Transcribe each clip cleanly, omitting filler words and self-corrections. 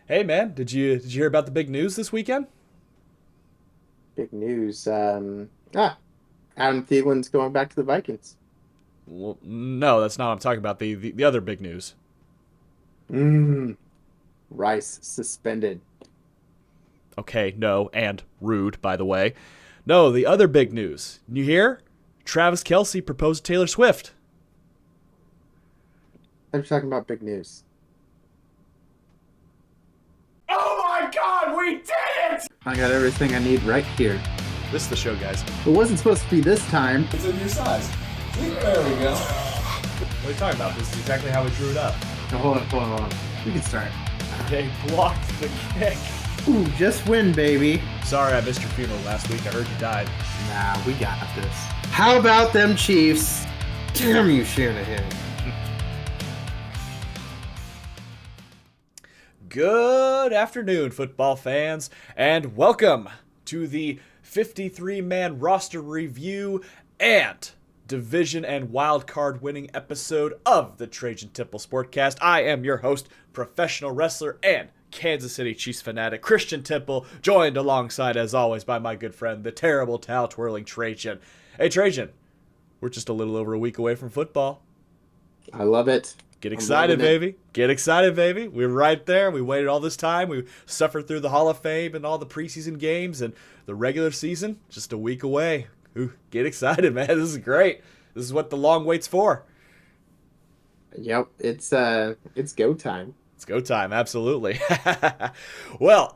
Hey man, did you hear about the big news this weekend? Big news. Adam Thielen's going back to the Vikings. Well, no, that's not what I'm talking about. The other big news. Mm, Rice suspended. Okay, no, and rude, by the way. No, the other big news. You hear? Travis Kelsey proposed to Taylor Swift. I'm talking about big news. Oh my God, we did it! I got everything I need right here. This is the show, guys. It wasn't supposed to be this time. It's in your size. There we go. What are you talking about? This is exactly how we drew it up. No, hold on. We can start. They blocked the kick. Ooh, just win, baby. Sorry I missed your funeral last week. I heard you died. Nah, we got this. How about them Chiefs? Damn you, Shanahan. Good afternoon, football fans, and welcome to the 53-man roster review and division and wild card winning episode of the Trajan Sportcast. I am your host, professional wrestler and Kansas City Chiefs fanatic Christian Temple, joined alongside, as always, by my good friend, the terrible towel twirling Trajan. Hey, Trajan, we're just a little over a week away from football. I love it. Get I'm excited, loving it. baby. Get excited, baby. We're right there. We waited all this time. We suffered through the Hall of Fame and all the preseason games and the regular season. Just a week away. Ooh, get excited, man. This is great. This is what the long wait's for. Yep, it's go time. It's go time, absolutely. Well,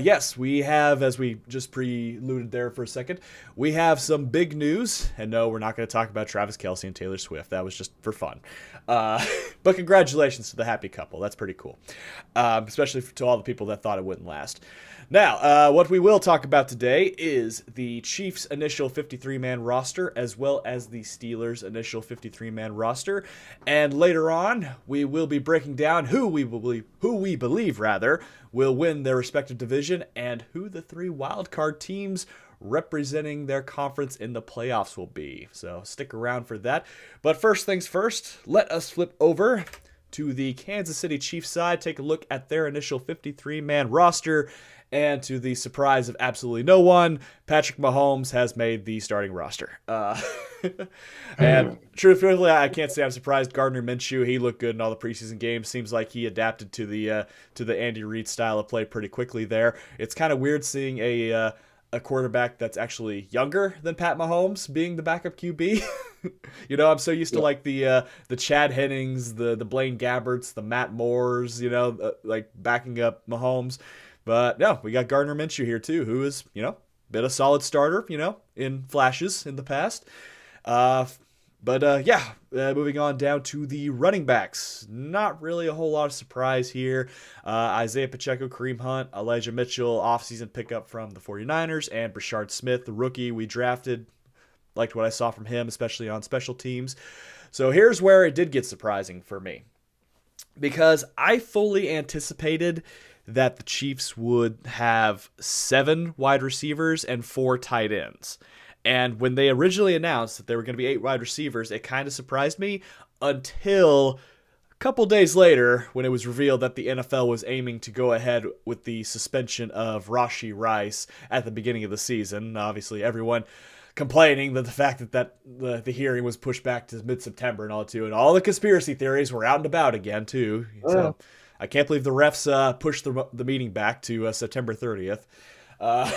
yes, we have, as we just preluded there for a second, we have some big news. And no, we're not going to talk about Travis Kelsey and Taylor Swift. That was just for fun. Uh, but congratulations to the happy couple. That's pretty cool, especially to all the people that thought it wouldn't last. Now, what we will talk about today is the Chiefs' initial 53-man roster, as well as the Steelers' initial 53-man roster. And later on, we will be breaking down who we believe will win their respective division and who the three wildcard teams representing their conference in the playoffs will be. So stick around for that. But first things first, let us flip over to the Kansas City Chiefs side, take a look at their initial 53-man roster, and to the surprise of absolutely no one, Patrick Mahomes has made the starting roster. And truthfully, I can't say I'm surprised. Gardner Minshew, he looked good in all the preseason games. Seems like he adapted to the Andy Reid style of play pretty quickly there. It's kind of weird seeing a quarterback that's actually younger than Pat Mahomes being the backup QB. I'm so used to Yep. like the Chad Hennings, the Blaine Gabberts, the Matt Moores, like backing up Mahomes. But no, we got Gardner Minshew here too, who is been a solid starter, in flashes in the past. Uh, Moving on down to the running backs. Not really a whole lot of surprise here. Isaiah Pacheco, Kareem Hunt, Elijah Mitchell, offseason pickup from the 49ers, and Brashard Smith, the rookie we drafted. Liked what I saw from him, especially on special teams. So here's where it did get surprising for me, because I fully anticipated that the Chiefs would have 7 wide receivers and 4 tight ends. And when they originally announced that there were going to be 8 wide receivers, it kind of surprised me until a couple days later when it was revealed that the NFL was aiming to go ahead with the suspension of Rashee Rice at the beginning of the season. Obviously, everyone complaining that the fact that the hearing was pushed back to mid-September and all too, and all the conspiracy theories were out and about again too. So I can't believe the refs pushed the meeting back to September 30th. Uh,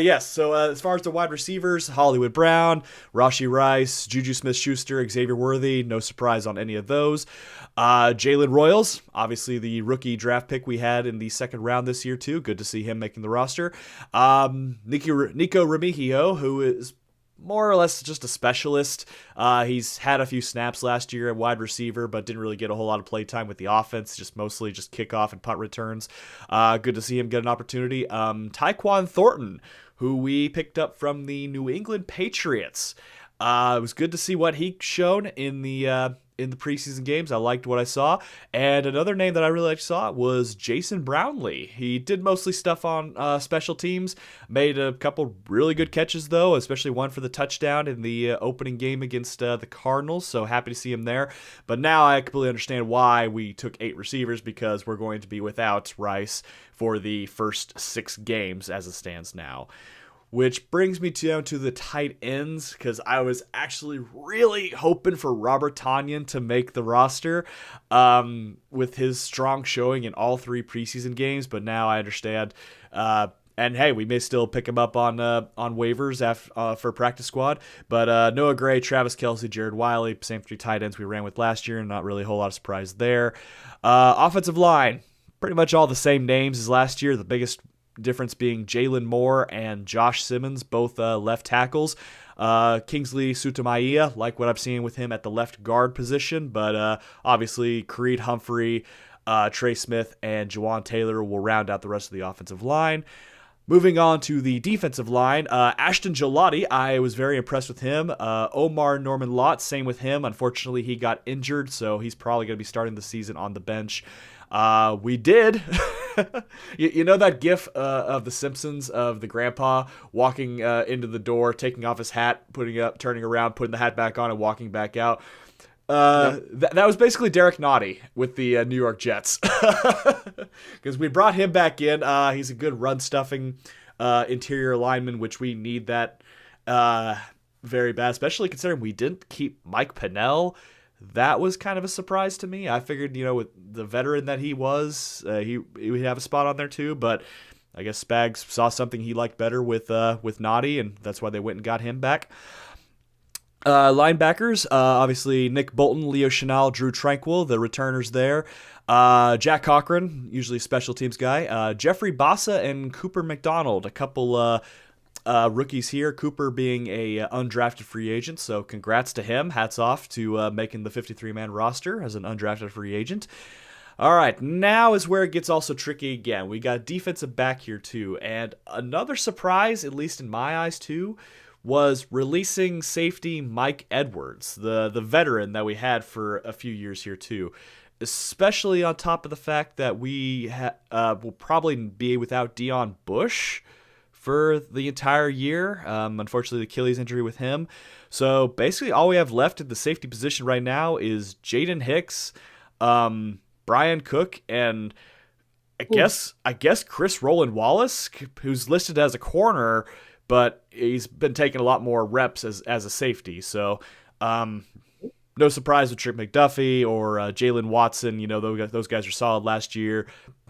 yes, so as far as the wide receivers, Hollywood Brown, Rashee Rice, Juju Smith-Schuster, Xavier Worthy, no surprise on any of those. Jalen Royals, obviously the rookie draft pick we had in the second round this year too. Good to see him making the roster. Nico Remigio, who is more or less just a specialist. He's had a few snaps last year at wide receiver, but didn't really get a whole lot of play time with the offense, just mostly just kickoff and punt returns. Good to see him get an opportunity. Tyquan Thornton, who we picked up from the New England Patriots. It was good to see what he shown in in the preseason games. I liked what I saw. And another name that I really saw was Jason Brownlee. He did mostly stuff on special teams, made a couple really good catches, though, especially one for the touchdown in the opening game against the Cardinals. So happy to see him there. But now I completely understand why we took 8 receivers, because we're going to be without Rice for the first 6 games as it stands now. Which brings me down to the tight ends, because I was actually really hoping for Robert Tonyan to make the roster with his strong showing in all 3 preseason games, but now I understand. And hey, we may still pick him up on waivers for practice squad. But Noah Gray, Travis Kelce, Jared Wiley, same 3 tight ends we ran with last year, and not really a whole lot of surprise there. Offensive line, pretty much all the same names as last year. The biggest difference being Jalen Moore and Josh Simmons, both left tackles. Kingsley Sutamaiya, like what I'm seeing with him at the left guard position, but obviously Creed Humphrey, Trey Smith, and Jawan Taylor will round out the rest of the offensive line. Moving on to the defensive line, Ashton Gillotti, I was very impressed with him. Omar Norman Lott, same with him. Unfortunately, he got injured, so he's probably going to be starting the season on the bench. We did. you know that gif of The Simpsons of the grandpa walking into the door, taking off his hat, turning around, putting the hat back on, and walking back out? That was basically Derek Nottie with the New York Jets. Because we brought him back in. He's a good run-stuffing interior lineman, which we need that very bad, especially considering we didn't keep Mike Pennell. That was kind of a surprise to me. I figured, with the veteran that he was, he would have a spot on there too. But I guess Spags saw something he liked better with Nottie, and that's why they went and got him back. Linebackers, obviously Nick Bolton, Leo Chenal, Drew Tranquil, the returners there. Jack Cochran, usually a special teams guy. Jeffrey Bassa and Cooper McDonald, a couple rookies here, Cooper being a undrafted free agent, so congrats to him. Hats off to making the 53-man roster as an undrafted free agent. All right, now is where it gets also tricky again. We got defensive back here too, and another surprise, at least in my eyes too, was releasing safety Mike Edwards, the veteran that we had for a few years here too. Especially on top of the fact that we will probably be without Deion Bush for the entire year. Unfortunately, the Achilles injury with him. So basically all we have left at the safety position right now is Jaden Hicks, Brian Cook, and I guess Chris Rowland Wallace, who's listed as a corner, but he's been taking a lot more reps as a safety. So no surprise with Trick McDuffie or Jalen Watson. Those guys are solid last year.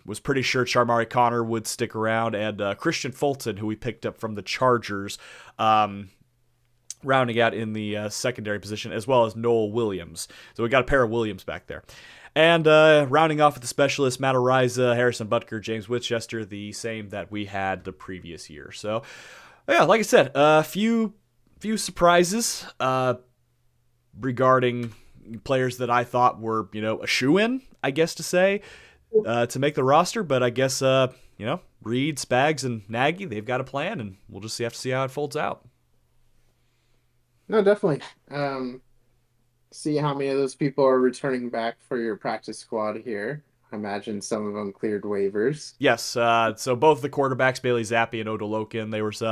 Was pretty sure Charmari Connor would stick around, and Christian Fulton, who we picked up from the Chargers, rounding out in the secondary position, as well as Noel Williams. So we got a pair of Williams back there. And rounding off with the specialists, Matt Ariza, Harrison Butker, James Winchester, the same that we had the previous year. So, yeah, like I said, a few surprises regarding players that I thought were, a shoo-in, I guess to say, to make the roster. But I guess, Reed, Spags, and Nagy, they've got a plan, and we'll just have to see how it folds out. No, definitely. See how many of those people are returning back for your practice squad here. I imagine some of them cleared waivers. Yes, so both the quarterbacks, Bailey Zappi and Odolokin, there was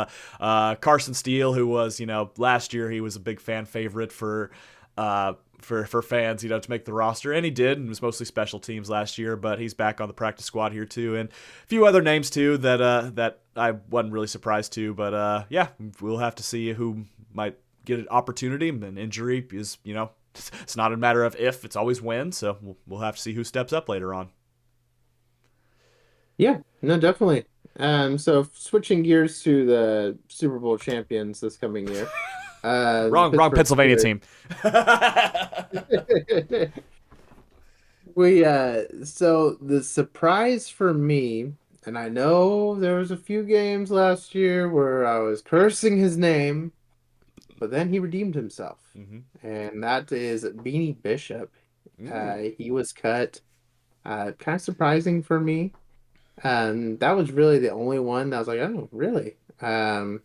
Carson Steele, who was, last year he was a big fan favorite for fans, to make the roster, and he did, and was mostly special teams last year, but he's back on the practice squad here too, and a few other names too that I wasn't really surprised to, but yeah, we'll have to see who might get an opportunity. And injury is, it's not a matter of if, it's always when, so we'll have to see who steps up later on. Yeah, no, definitely. So switching gears to the Super Bowl champions this coming year. Wrong Pennsylvania team. So the surprise for me, and I know there was a few games last year where I was cursing his name, but then he redeemed himself. Mm-hmm. And that is Beanie Bishop. He was cut. Kind of surprising for me. That was really the only one that I was like, oh, really? Kind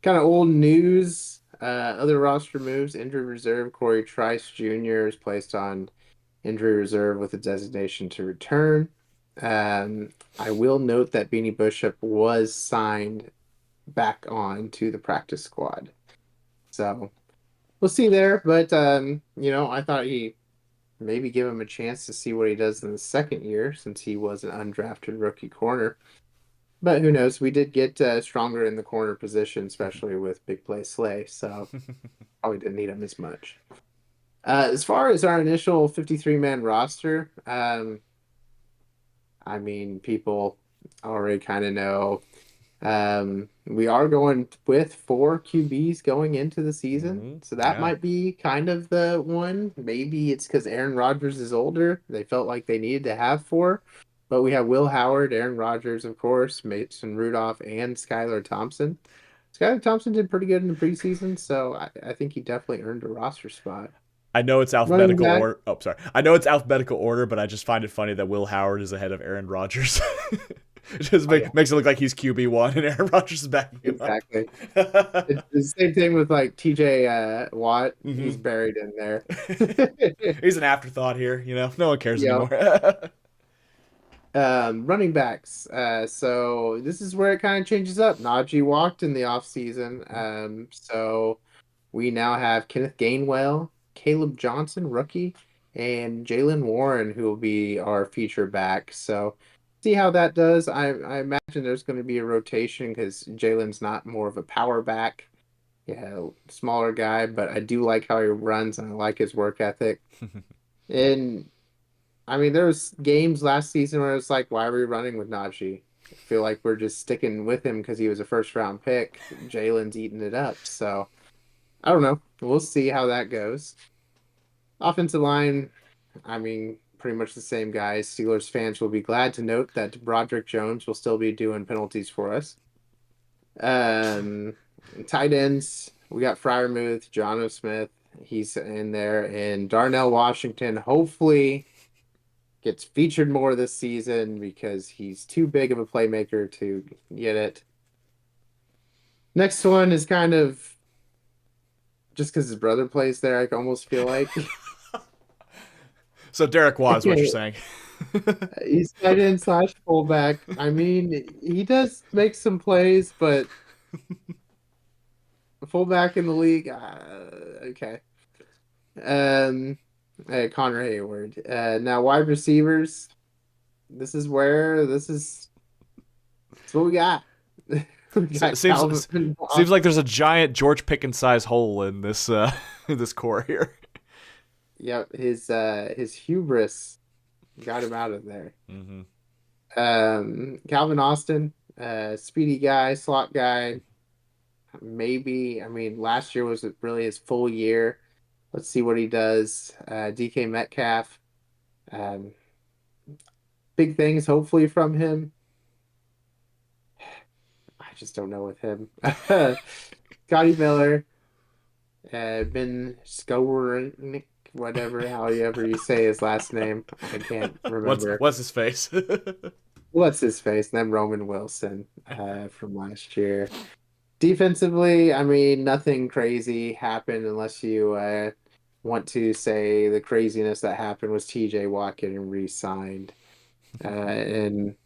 of old news. Other roster moves, injured reserve Corey Trice Jr. is placed on injury reserve with a designation to return. Um, I will note that Beanie Bishop was signed back on to the practice squad. So we'll see there. But I thought he maybe give him a chance to see what he does in the second year since he was an undrafted rookie corner. But who knows? We did get stronger in the corner position, especially with Big Play Slay, so probably didn't need him as much. As far as our initial 53-man roster, I mean, people already kind of know. We are going with 4 QBs going into the season, so that Yeah. might be kind of the one. Maybe it's because Aaron Rodgers is older. They felt like they needed to have four, but we have Will Howard, Aaron Rodgers, of course, Mason Rudolph, and Skylar Thompson. Skylar Thompson did pretty good in the preseason, so I think he definitely earned a roster spot. I know it's Running alphabetical back, order. Oh, sorry. I know it's alphabetical order, but I just find it funny that Will Howard is ahead of Aaron Rodgers. It just oh yeah, makes it look like he's QB1 and Aaron Rodgers is backing him up. exactly. It's the same thing with like TJ Watt. He's Hmm. buried in there. He's an afterthought here, No one cares Yep. anymore. Running backs. So this is where it kind of changes up. Najee walked in the offseason. So we now have Kenneth Gainwell, Caleb Johnson, rookie, and Jalen Warren, who will be our feature back. So see how that does. I imagine there's going to be a rotation because Jalen's not more of a power back. Yeah, smaller guy, but I do like how he runs and I like his work ethic. And I mean, there was games last season where it's like, why are we running with Najee? I feel like we're just sticking with him because he was a first round pick. Jalen's eating it up. So I don't know. We'll see how that goes. Offensive line, I mean, pretty much the same guys. Steelers fans will be glad to note that Broderick Jones will still be doing penalties for us. Um, Tight ends, we got Fryermuth, Jono Smith. He's in there, and Darnell Washington. Hopefully gets featured more this season because he's too big of a playmaker to get it. Next one is kind of just because his brother plays there, I almost feel like. So Derek Watt is what you're saying. He's tight end slash fullback. I mean, he does make some plays, but fullback in the league, okay. Um, Connor Hayward. Now wide receivers. This is what we got. We got Seems Calvin. seems like there's a giant George Pickens size hole in this this core here. Yep, his hubris got him out of there. Hmm. Calvin Austin, speedy guy, slot guy. Maybe, I mean, last year was really his full year. Let's see what he does. DK Metcalf, um, big things hopefully from him. I just don't know with him. Scotty Miller, Ben Skowronek, whatever, however you say his last name. I can't remember. What's his face? What's his face? And then Roman Wilson from last year. Defensively, I mean, nothing crazy happened unless you want to say the craziness that happened was TJ Watt getting re-signed. And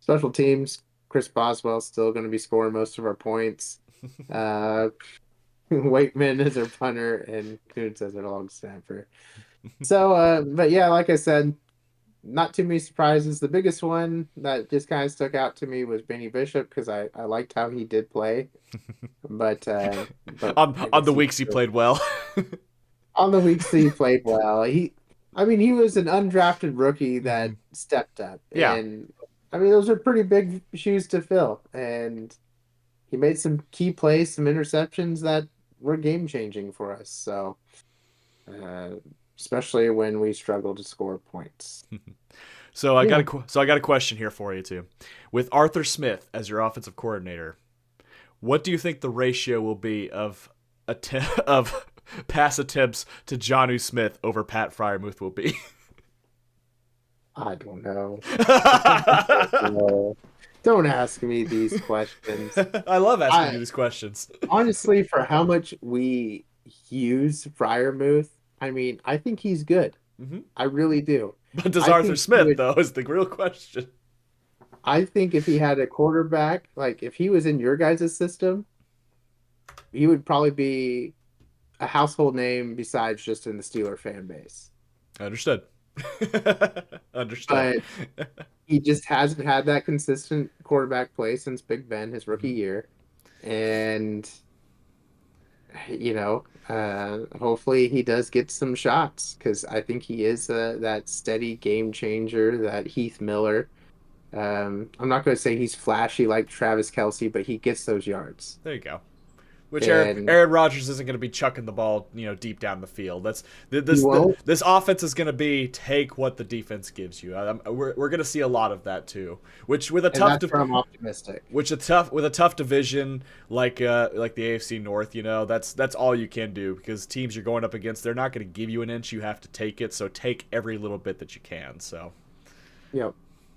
special teams, Chris Boswell's still going to be scoring most of our points. Waitman is our punter, and Kuntz as our long snapper. So, but yeah, like I said, not too many surprises. The biggest one that just kind of stuck out to me was Benny Bishop because I liked how he did play, but I On guess the weeks he played well. on the weeks he played well. I mean, he was an undrafted rookie that Mhm. stepped up, Yeah. and I mean, those are pretty big shoes to fill, and he made some key plays, some interceptions that were game changing for us. So, uh, especially when we struggle to score points. So I got Yeah. a question here for you too. With Arthur Smith as your offensive coordinator, what do you think the ratio will be of of pass attempts to Jonnu Smith over Pat Fryermuth will be? I don't know. I don't I know. Don't ask me these questions. I love asking you I these questions. honestly, for how much we use Fryermuth, I mean, I think he's good. Hmm. I really do. But does I Arthur think he Smith, would. though, is the real question. I think if he had a quarterback, like if he was in your guys' system, he would probably be a household name besides just in the Steeler fan base. Understood. Understood. But he just hasn't had that consistent quarterback play since Big Ben, his rookie Mhm. year. And hopefully he does get some shots because I think he is that steady game changer, that Heath Miller. I'm not going to say he's flashy like Travis Kelce, but he gets those yards. There you go. Which And Aaron Rodgers isn't going to be chucking the ball, deep down the field. he won't. This offense is going to be take what the defense gives you. We're going to see a lot of that too. Which with a And tough that's where I'm optimistic. with a tough division like the AFC North, that's all you can do because teams you're going up against, they're not going to give you an inch. You have to take it. So take every little bit that you can. So Yep,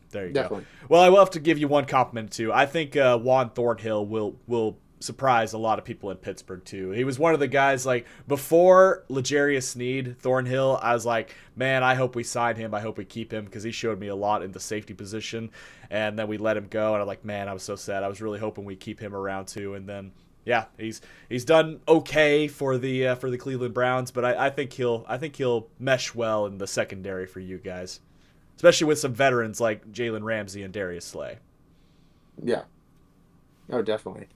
there you go. definitely. Well, I will have to give you one compliment too. I think Juan Thornhill will surprise a lot of people in Pittsburgh too. He was one of the guys like before L'Jarius Sneed, Thornhill. I was like, man, I hope we sign him. I hope we keep him because he showed me a lot in the safety position. And then we let him go, and I'm like, man, I was so sad. I was really hoping we keep him around too. And then yeah, he's done okay for the Cleveland Browns, but I think he'll mesh well in the secondary for you guys, especially with some veterans like Jalen Ramsey and Darius Slay. Yeah. Oh, definitely.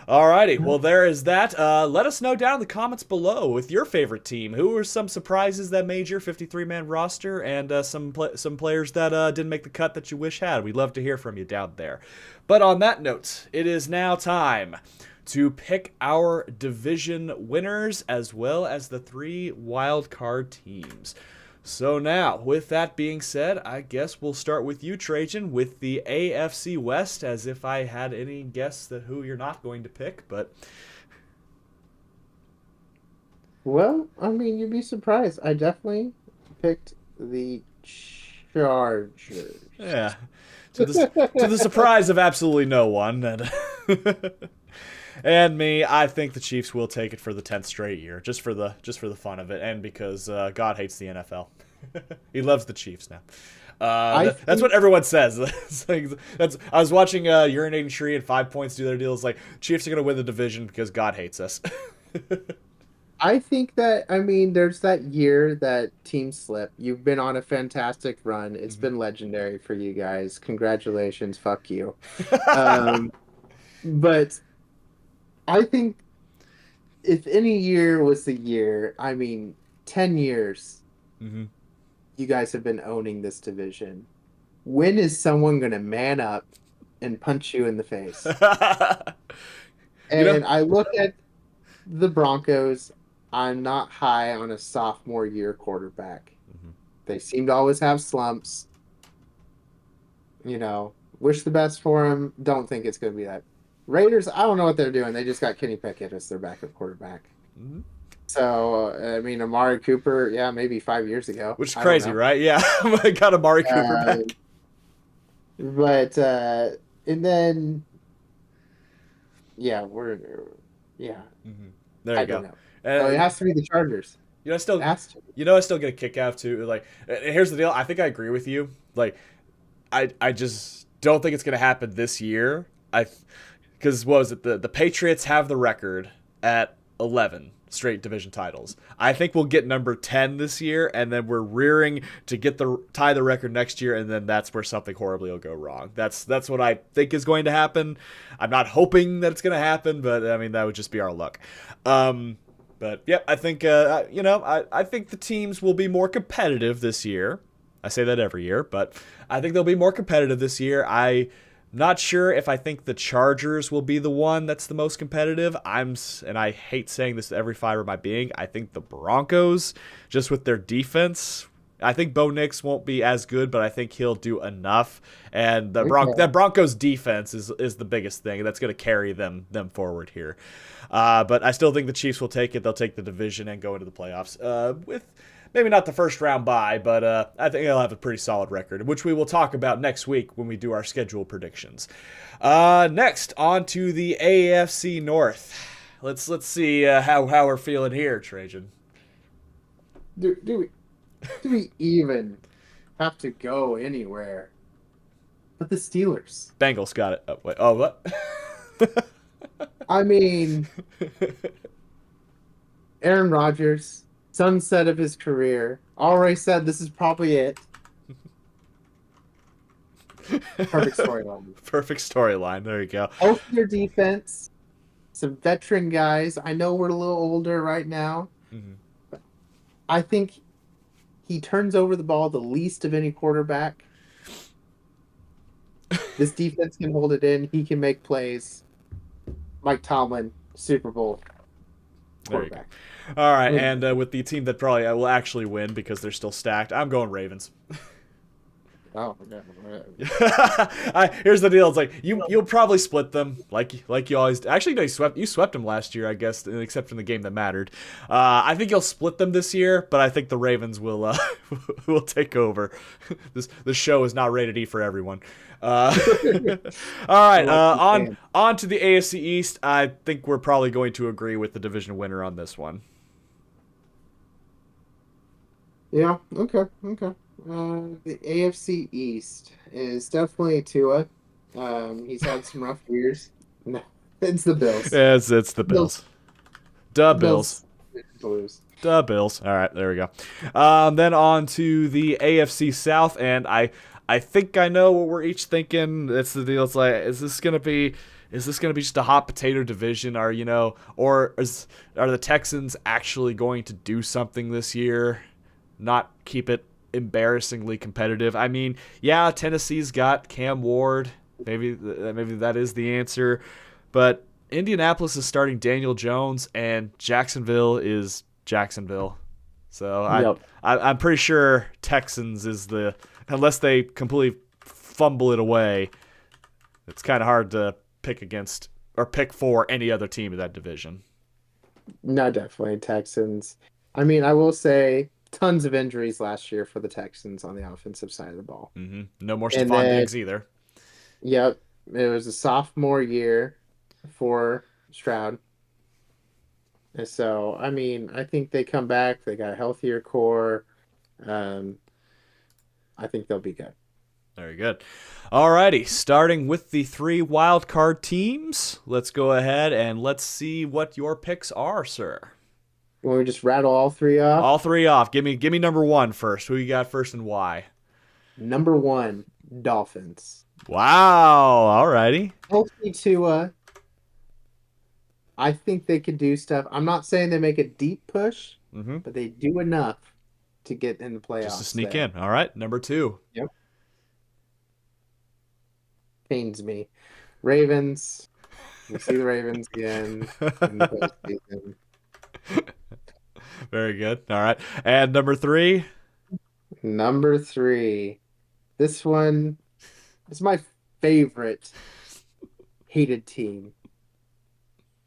Alrighty, well there is that. Let us know down in the comments below with your favorite team. Who were some surprises that made your 53-man roster, and some players that didn't make the cut that you wish had. We'd love to hear from you down there. But on that note, it is now time to pick our division winners as well as the 3 wild card teams. So now, with that being said, I guess we'll start with you, Trajan, with the AFC West, as if I had any guess that who you're not going to pick, but Well, I mean, you'd be surprised. I definitely picked the Chargers. yeah, to the surprise of absolutely no one, and me, I think the Chiefs will take it for the 10th straight year, just for the fun of it, and because God hates the NFL. He loves the Chiefs now. That's what everyone says. I was watching Urinating Tree and 5 Points do their deal. It's like Chiefs are going to win the division because God hates us. I think that, I mean, there's that year that team slip. You've been on a fantastic run. It's been legendary for you guys. Congratulations. Fuck you. Um, but I think if any year was the year, I mean, 10 years, Mm-hmm. you guys have been owning this division. When is someone going to man up and punch you in the face? You know, And I look at the Broncos. I'm not high on a sophomore year quarterback. Mhm. They seem to always have slumps. Wish the best for them. Don't think it's going to be that. Raiders, I don't know what they're doing. They just got Kenny Pickett as their backup quarterback. Mhm. So, I mean, Amari Cooper, yeah, maybe 5 years ago. Which is I don't crazy, know. right? Yeah, I got Amari Cooper Uh, back. but, and then, yeah, yeah, Hmm. There I you don't go. know. So it And has to be the Chargers. you know, I It still, has to. I still get a kick out too. Like, and here's the deal. I think I agree with you. Like, I just don't think it's gonna happen this year. Because what was it? The Patriots have the record at 11 straight division titles. I think we'll get number 10 this year, and then we're rearing to tie the record next year, and then that's where something horribly will go wrong. That's what I think is going to happen. I'm not hoping that it's going to happen, but I mean that would just be our luck. But yeah, I think I think the teams will be more competitive this year. I say that every year, but I think they'll be more competitive this year. I'm not sure if I think the Chargers will be the one that's the most competitive. And I hate saying this to every fiber of my being. I think the Broncos, just with their defense, I think Bo Nix won't be as good, but I think he'll do enough. And that Broncos defense is the biggest thing that's going to carry them forward here. But I still think the Chiefs will take it. They'll take the division and go into the playoffs. maybe not the first round bye, but I think they'll have a pretty solid record, which we will talk about next week when we do our schedule predictions. Next, on to the AFC North. Let's see how we're feeling here, Trajan. Do we even have to go anywhere but the Steelers? Bengals got it. Oh, wait. Oh, what? I mean, Aaron Rodgers, sunset of his career, already said this is probably it. Perfect storyline. Perfect storyline. There you go. Healthier defense, some veteran guys. I know we're a little older right now. Mm-hmm. But I think he turns over the ball the least of any quarterback. This defense can hold it in. He can make plays. Mike Tomlin, Super Bowl quarterback. All right, and with the team that probably will actually win because they're still stacked, I'm going Ravens. Oh, yeah. Here's the deal: it's like you'll probably split them, like you always. Actually, no, you swept them last year, I guess, except in the game that mattered. I think you'll split them this year, but I think the Ravens will will take over. This show is not rated E for everyone. All right, on to the AFC East. I think we're probably going to agree with the division winner on this one. Yeah. Okay. The AFC East is definitely Tua. He's had some rough years. No, it's the Bills. It's the Bills. Duh, Bills. Blues. Duh, Bills. All right, there we go. Then on to the AFC South, and I think I know what we're each thinking. It's the deal. It's like, is this gonna be just a hot potato division? Or are the Texans actually going to do something this year? Not keep it embarrassingly competitive. I mean, yeah, Tennessee's got Cam Ward. Maybe that is the answer. But Indianapolis is starting Daniel Jones, and Jacksonville is Jacksonville. So I'm pretty sure Texans is unless they completely fumble it away, it's kind of hard to pick against or pick for any other team in that division. No, definitely Texans. I mean, I will say tons of injuries last year for the Texans on the offensive side of the ball. Mm-hmm. No more Stephon Diggs either. Yep. It was a sophomore year for Stroud. And so, I mean, I think they come back. They got a healthier core. I think they'll be good. Very good. Alrighty, starting with the 3 wild card teams, let's go ahead and let's see what your picks are, sir. Want we just rattle all 3 off? All 3 off. Give me number 1 first. Who you got first and why? Number 1, Dolphins. Wow. Alrighty. Healthy Tua. I think they could do stuff. I'm not saying they make a deep push, but they do enough to get in the playoffs. Just to sneak in. All right. Number 2. Yep. Pains me. Ravens. We'll see the Ravens again in the postseason. Very good. All right. And number 3? Number 3. This one is my favorite hated team.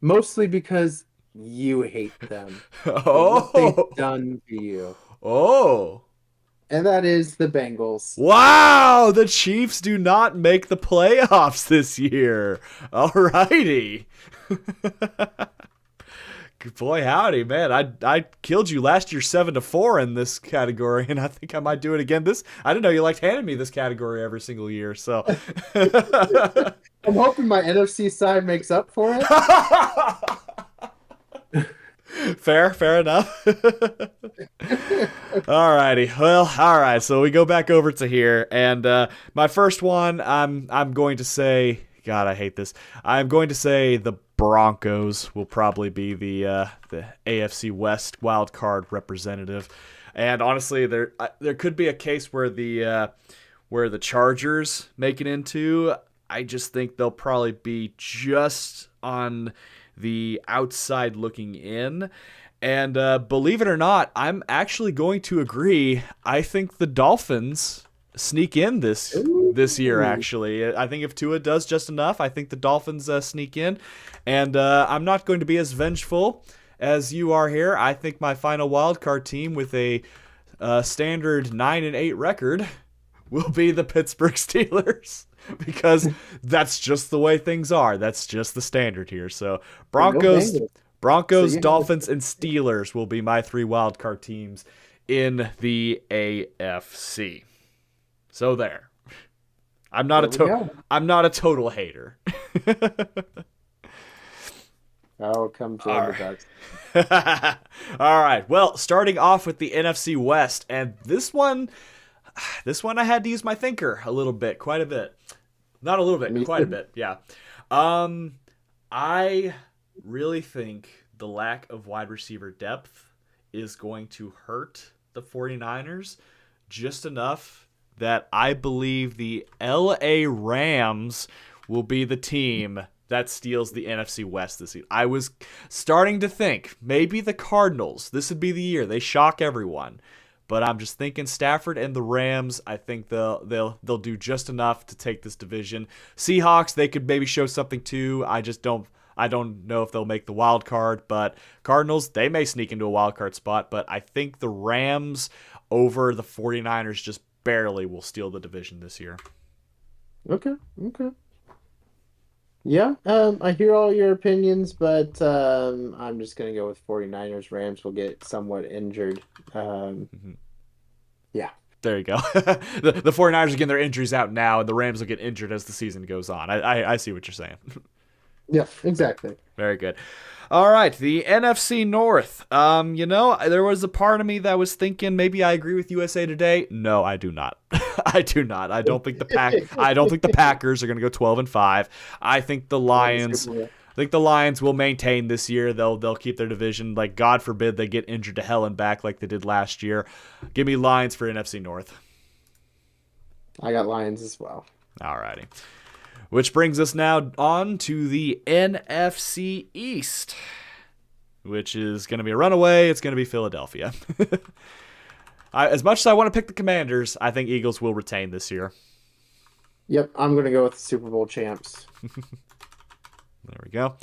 Mostly because you hate them. Oh. What they've done to you. Oh. And that is the Bengals. Wow, the Chiefs do not make the playoffs this year. Alrighty. Boy, howdy, man. I killed you last year 7-4 in this category, and I think I might do it again. I didn't know you liked handing me this category every single year, so. I'm hoping my NFC side makes up for it. Fair enough. Alrighty. Well, alright, so we go back over to here, and my first one, I'm going to say, God, I hate this. I'm going to say the Broncos will probably be the AFC West wild card representative, and honestly, there could be a case where the Chargers make it into. I just think they'll probably be just on the outside looking in, and believe it or not, I'm actually going to agree. I think the Dolphins sneak in this year, actually. I think if Tua does just enough, I think the Dolphins sneak in. And I'm not going to be as vengeful as you are here. I think my final wildcard team with a standard 9-8 record will be the Pittsburgh Steelers because that's just the way things are. That's just the standard here. So Broncos, So Broncos, you Dolphins, and Steelers will be my 3 wildcard teams in the AFC. So there. I'm not a total hater. Oh, come join the Ducks. All right. Well, starting off with the NFC West, and this one I had to use my thinker a little bit, quite a bit. Not a little bit, quite a bit. Yeah. I really think the lack of wide receiver depth is going to hurt the 49ers just enough that I believe the LA Rams will be the team that steals the NFC West this season. I was starting to think maybe the Cardinals. This would be the year they shock everyone. But I'm just thinking Stafford and the Rams. I think they'll do just enough to take this division. Seahawks, they could maybe show something too. I don't know if they'll make the wild card. But Cardinals, they may sneak into a wild card spot. But I think the Rams over the 49ers just barely will steal the division this year. Okay. Yeah, I hear all your opinions, but I'm just going to go with 49ers. Rams will get somewhat injured. Yeah. There you go. The 49ers are getting their injuries out now, and the Rams will get injured as the season goes on. I see what you're saying. Yeah, exactly. Very good. All right, the NFC North. There was a part of me that was thinking maybe I agree with USA Today. No, I do not. I do not. I don't think the Packers are going to go 12-5. I think the Lions. I think the Lions will maintain this year. They'll keep their division. Like, God forbid they get injured to hell and back like they did last year. Give me Lions for NFC North. I got Lions as well. All righty. Which brings us now on to the NFC East, which is going to be a runaway. It's going to be Philadelphia. As much as I want to pick the Commanders, I think Eagles will retain this year. Yep, I'm going to go with the Super Bowl champs. There we go.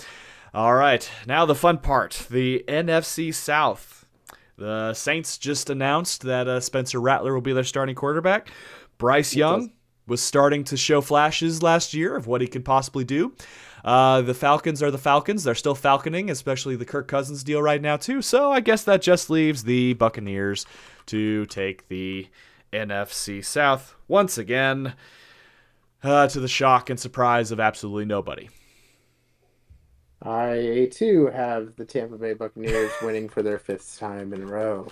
All right, now the fun part, the NFC South. The Saints just announced that Spencer Rattler will be their starting quarterback. Bryce Young was starting to show flashes last year of what he could possibly do. The Falcons are the Falcons. They're still falconing, especially the Kirk Cousins deal right now too. So I guess that just leaves the Buccaneers to take the NFC South once again, to the shock and surprise of absolutely nobody. I, too, have the Tampa Bay Buccaneers winning for their 5th time in a row.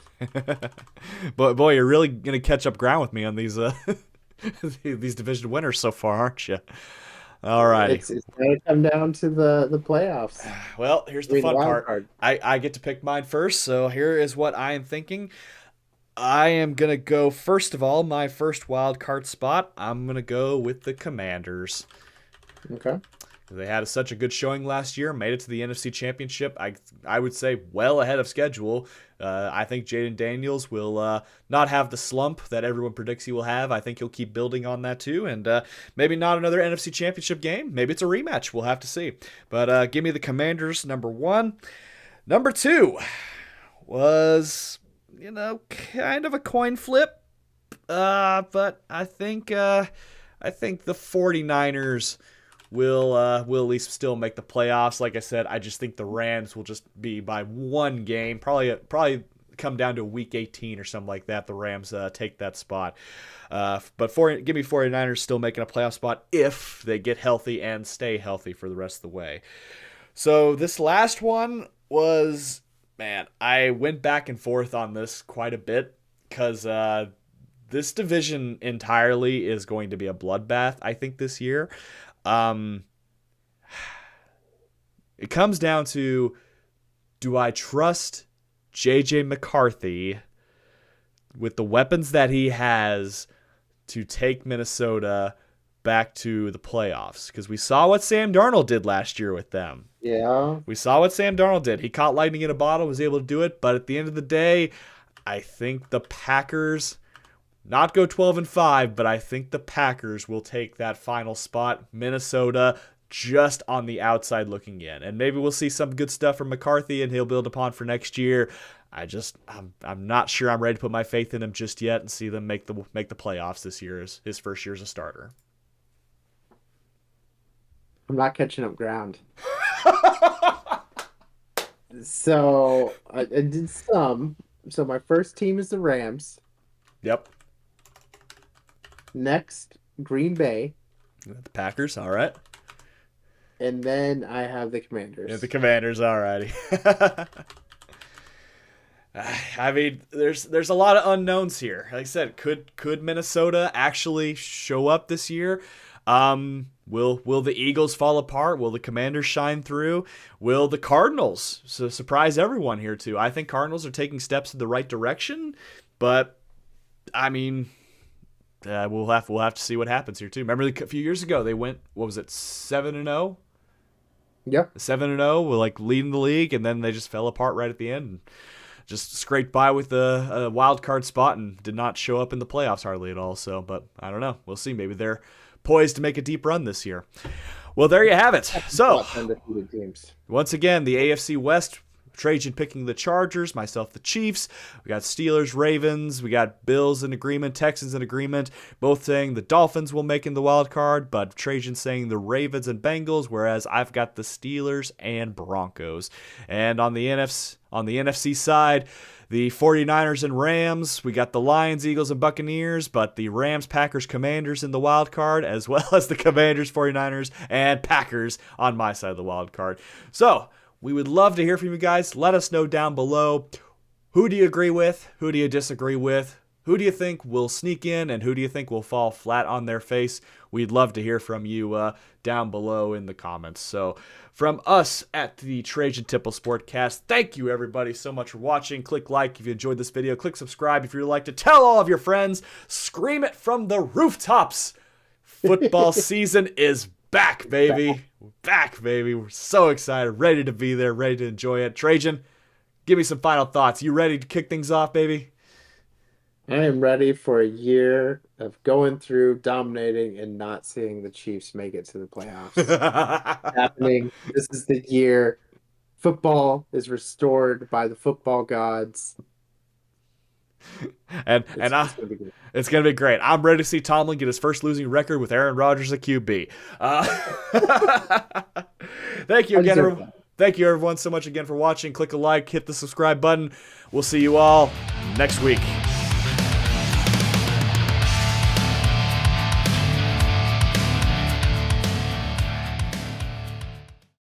But boy, you're really going to catch up ground with me on these these division winners so far, aren't you? All right. It's going to come down to the playoffs. Well, here's the fun part. I get to pick mine first, so here is what I am thinking. I am going to go, first of all, my first wild card spot. I'm going to go with the Commanders. Okay. They had such a good showing last year, made it to the NFC Championship. I would say well ahead of schedule. I think Jaden Daniels will not have the slump that everyone predicts he will have. I think he'll keep building on that too, and maybe not another NFC Championship game. Maybe it's a rematch. We'll have to see. But give me the Commanders, number 1. Number 2 was, kind of a coin flip, but I think the 49ers will at least still make the playoffs. Like I said, I just think the Rams will just be by 1 game, probably come down to week 18 or something like that. The Rams take that spot. But give me 49ers still making a playoff spot if they get healthy and stay healthy for the rest of the way. So this last one was, man, I went back and forth on this quite a bit because this division entirely is going to be a bloodbath, I think, this year. It comes down to, do I trust J.J. McCarthy with the weapons that he has to take Minnesota back to the playoffs? Because we saw what Sam Darnold did last year with them. Yeah. We saw what Sam Darnold did. He caught lightning in a bottle, was able to do it, but at the end of the day, I think the Packers not go 12-5, but I think the Packers will take that final spot. Minnesota just on the outside looking in. And maybe we'll see some good stuff from McCarthy and he'll build upon for next year. I'm not sure I'm ready to put my faith in him just yet and see them make the playoffs this year as his first year as a starter. I'm not catching up ground. So I did some. So my first team is the Rams. Yep. Next, Green Bay. The Packers, all right. And then I have the Commanders. Yeah, the Commanders, all righty. I mean, there's a lot of unknowns here. Like I said, could Minnesota actually show up this year? Will the Eagles fall apart? Will the Commanders shine through? Will the Cardinals surprise everyone here too? I think Cardinals are taking steps in the right direction, but I mean, we'll have to see what happens here too. Remember a few years ago they went, what was it, 7-0? Yep. 7-0 were like leading the league, and then they just fell apart right at the end. Just scraped by with a wild card spot and did not show up in the playoffs hardly at all. So, but I don't know. We'll see. Maybe they're poised to make a deep run this year. Well, there you have it. So, once again, the AFC West, Trajan picking the Chargers, myself the Chiefs. We got Steelers, Ravens. We got Bills in agreement, Texans in agreement. Both saying the Dolphins will make in the wild card, but Trajan saying the Ravens and Bengals, whereas I've got the Steelers and Broncos. And on the NFC side, the 49ers and Rams. We got the Lions, Eagles, and Buccaneers, but the Rams, Packers, Commanders in the wild card, as well as the Commanders, 49ers, and Packers on my side of the wild card. So, we would love to hear from you guys. Let us know down below. Who do you agree with? Who do you disagree with? Who do you think will sneak in, and who do you think will fall flat on their face? We'd love to hear from you down below in the comments. So from us at the Trajan Tipple Sportcast, thank you everybody so much for watching. Click like if you enjoyed this video. Click subscribe if you'd like to tell all of your friends. Scream it from the rooftops. Football season is back, baby. Back, baby. We're so excited. Ready to be there. Ready to enjoy it. Trajan, give me some final thoughts. You ready to kick things off, baby? I am ready for a year of going through, dominating, and not seeing the Chiefs make it to the playoffs. It's happening. This is the year. Football is restored by the football gods. It's gonna be great. I'm ready to see Tomlin get his first losing record with Aaron Rodgers at QB. Thank you again, everyone. Thank you everyone so much again for watching. Click a like, hit the subscribe button. We'll see you all next week.